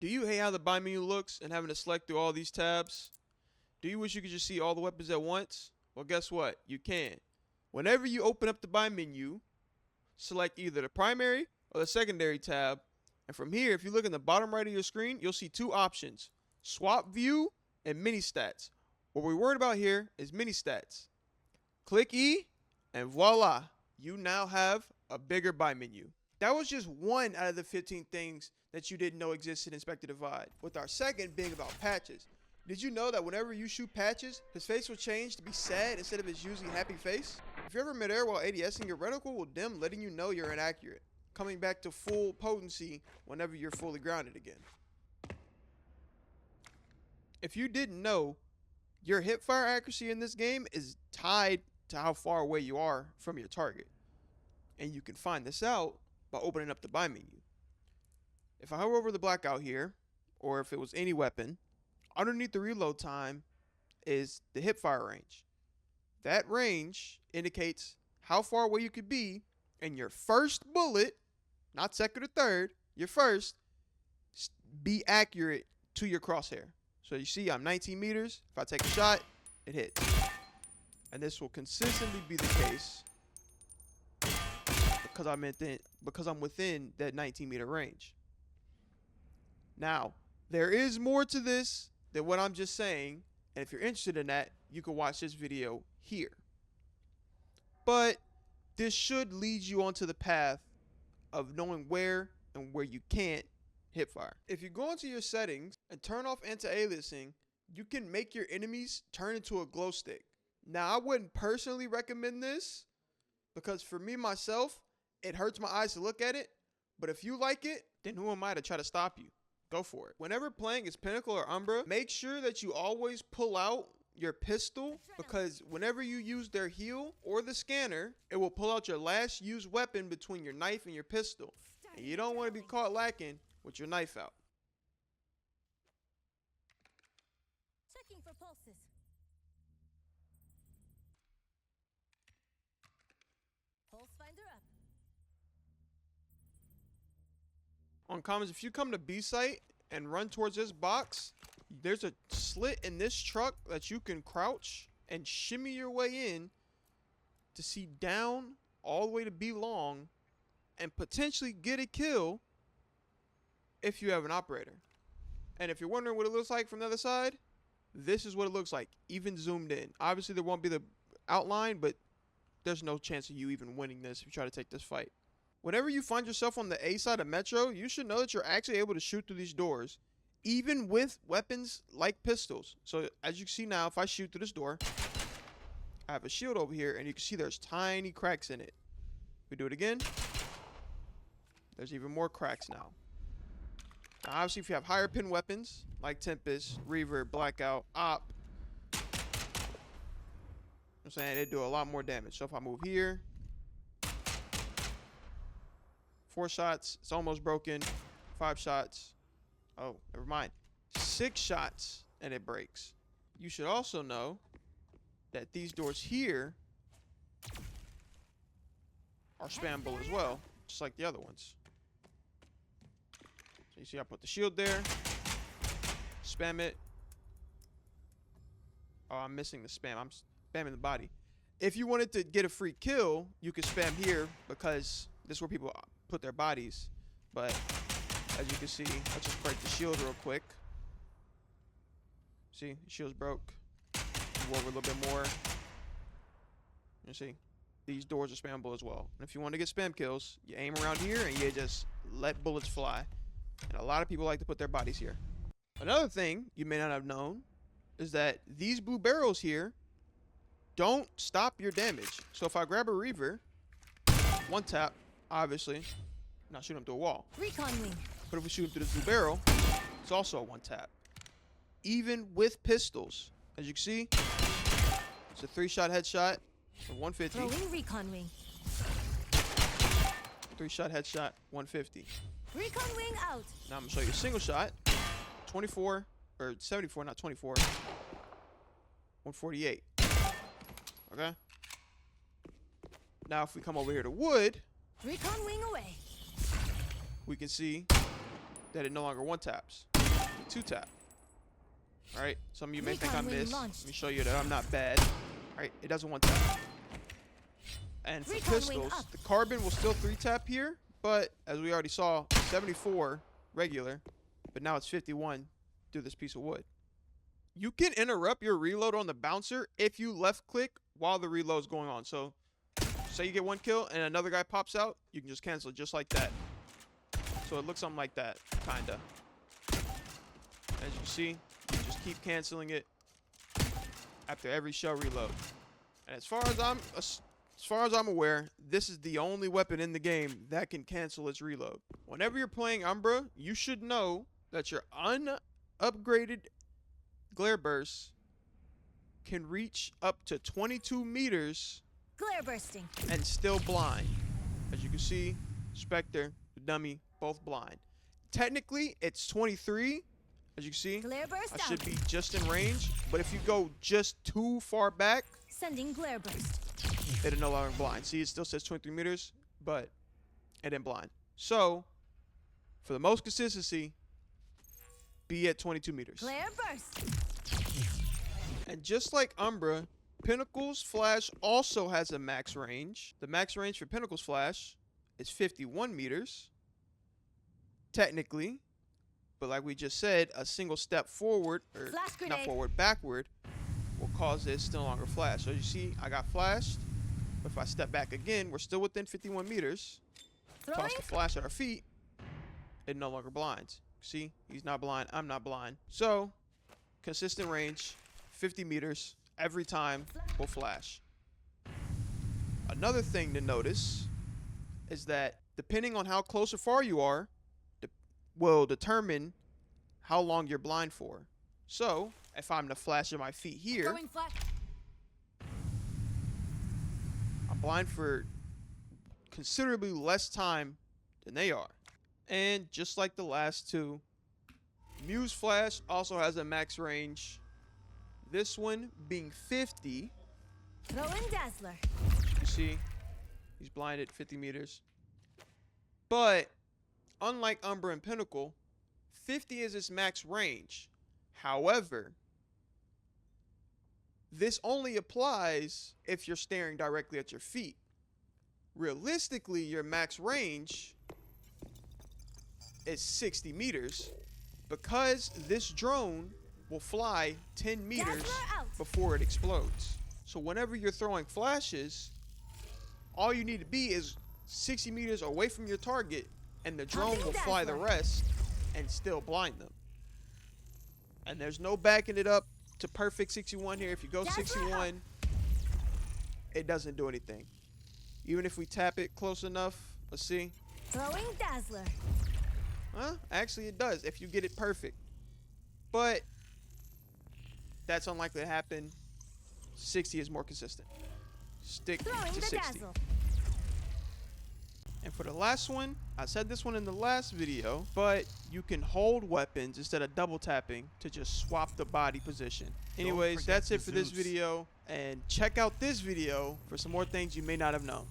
Do you hate how the buy menu looks and having to select through all these tabs? Do you wish you could just see all the weapons at once? Well, guess what? You can. Whenever you open up the buy menu, select either the primary or the secondary tab. And from here, if you look in the bottom right of your screen, you'll see two options: swap view and mini stats. What we're worried about here is mini stats. Click E and voila, you now have a bigger buy menu. That was just one out of the 15 things that you didn't know existed in Spectre Divide. With our second being about patches. Did you know that whenever you shoot patches, his face will change to be sad instead of his usually happy face? If you're ever midair while ADSing, your reticle will dim, letting you know you're inaccurate, coming back to full potency whenever you're fully grounded again. If you didn't know, your hipfire accuracy in this game is tied to how far away you are from your target. And you can find this out by opening up the buy menu. If I hover over the blackout here, or if it was any weapon, underneath the reload time is the hipfire range. That range indicates how far away you could be, and your first bullet, not second or third, your first, be accurate to your crosshair. So you see I'm 19 meters. If I take a shot, it hits. And this will consistently be the case because I'm within that 19-meter range. Now, there is more to this than what I'm just saying, and if you're interested in that, you can watch this video here. But this should lead you onto the path of knowing where and where you can't hipfire. If you go into your settings and turn off anti-aliasing, you can make your enemies turn into a glow stick. Now, I wouldn't personally recommend this because for me myself, it hurts my eyes to look at it. But if you like it, then who am I to try to stop you? Go for it. Whenever playing as Pinnacle or Umbra, make sure that you always pull out your pistol, because whenever you use their heal or the scanner, it will pull out your last used weapon between your knife and your pistol. And you don't want to be caught lacking with your knife out. Checking for pulses. Pulse finder up. On comms, if you come to B site and run towards this box, there's a slit in this truck that you can crouch and shimmy your way in to see down all the way to B long and potentially get a kill if you have an operator. And if you're wondering what it looks like from the other side, this is what it looks like, even zoomed in. Obviously, there won't be the outline, but there's no chance of you even winning this if you try to take this fight. Whenever you find yourself on the A side of Metro, you should know that you're actually able to shoot through these doors, even with weapons like pistols. So as you can see now, if I shoot through this door, I have a shield over here, and you can see there's tiny cracks in it. We do it again. There's even more cracks now. Now, obviously, if you have higher pin weapons like Tempest, Reaver, Blackout, Op, I'm saying they do a lot more damage. So if I move here, 4 shots, it's almost broken. 5 shots. Oh, never mind. 6 shots, and it breaks. You should also know that these doors here are spammable as well, just like the other ones. So you see I put the shield there. Spam it. Oh, I'm missing the spam. I'm spamming the body. If you wanted to get a free kill, you could spam here because this is where people put their bodies. But as you can see, let's just break the shield real quick. See, the shield's broke. Go over a little bit more. You see, these doors are spammable as well. And if you want to get spam kills, you aim around here and you just let bullets fly. And a lot of people like to put their bodies here. Another thing you may not have known is that these blue barrels here don't stop your damage. So if I grab a Reaver, one tap, obviously, not shoot him through a wall. Recon wing. But if we shoot him through this blue barrel, it's also a one tap. Even with pistols, as you can see, it's a 3-shot headshot for 150. Throwing recon wing. 3-shot headshot, 150. Recon wing out. Now I'm gonna show you a single shot, 24 or 74, not 24, 148. Okay. Now if we come over here to wood, Recon wing away. we can see that it no longer one taps. 2 tap. All right. Some of you may think I Recon wing missed. launched. Let me show you that I'm not bad. All right. It doesn't 1 tap. And for Recon wing pistols, up. the carbon will still 3 tap here, but as we already saw, 74 regular, but now it's 51 through this piece of wood. You can interrupt your reload on the bouncer if you left click while the reload is going on. So say you get 1 kill and another guy pops out, you can just cancel it just like that. So it looks something like that, kinda. As you see, you just keep canceling it after every shell reload. And as far as I'm aware, this is the only weapon in the game that can cancel its reload. Whenever you're playing Umbra, you should know that your unupgraded glare burst can reach up to 22 meters Glare bursting. and still blind. As you can see, Spectre, the dummy, both blind. Technically, it's 23. As you can see, Glare burst I out. should be just in range. But if you go just too far back, Sending glare burst. it'll no longer blind. See, it still says 23 meters, but it didn't blind. So, for the most consistency, be at 22 meters. Glare burst. And just like Umbra, Pinnacle's Flash also has a max range. The max range for Pinnacle's Flash is 51 meters, technically. But like we just said, a single step forward, or Flash not grenade. forward, backward, will cause this to no longer flash. So you see, I got flashed. But if I step back again, we're still within 51 meters. Throwing. Toss the flash at our feet, it no longer blinds. See, he's not blind, I'm not blind. So, consistent range, 50 meters, every time will flash. Another thing to notice is that depending on how close or far you are, will determine how long you're blind for. So, if I'm to flash at my feet here, Throwing flash. I'm blind for considerably less time than they are. And just like the last two, Muse Flash also has a max range. This one being 50. Throwing dazzler. You see, he's blinded 50 meters. But unlike Umbra and Pinnacle, 50 is its max range. However, this only applies if you're staring directly at your feet. Realistically, your max range is 60 meters because this drone will fly 10 meters Dazzler out. before it explodes. So whenever you're throwing flashes, all you need to be is 60 meters away from your target and the drone will fly the rest and still blind them. And there's no backing it up to perfect 61 here. If you go 61, it doesn't do anything. Even if we tap it close enough, let's see. Throwing dazzler. Huh? Actually, it does if you get it perfect. But that's unlikely to happen. 60 is more consistent. Stick Throwing to the 60. dazzle. And for the last one, I said this one in the last video, but you can hold weapons instead of double tapping to just swap the body position. Anyways, forget that's the it for this Zeus. video, and check out this video for some more things you may not have known.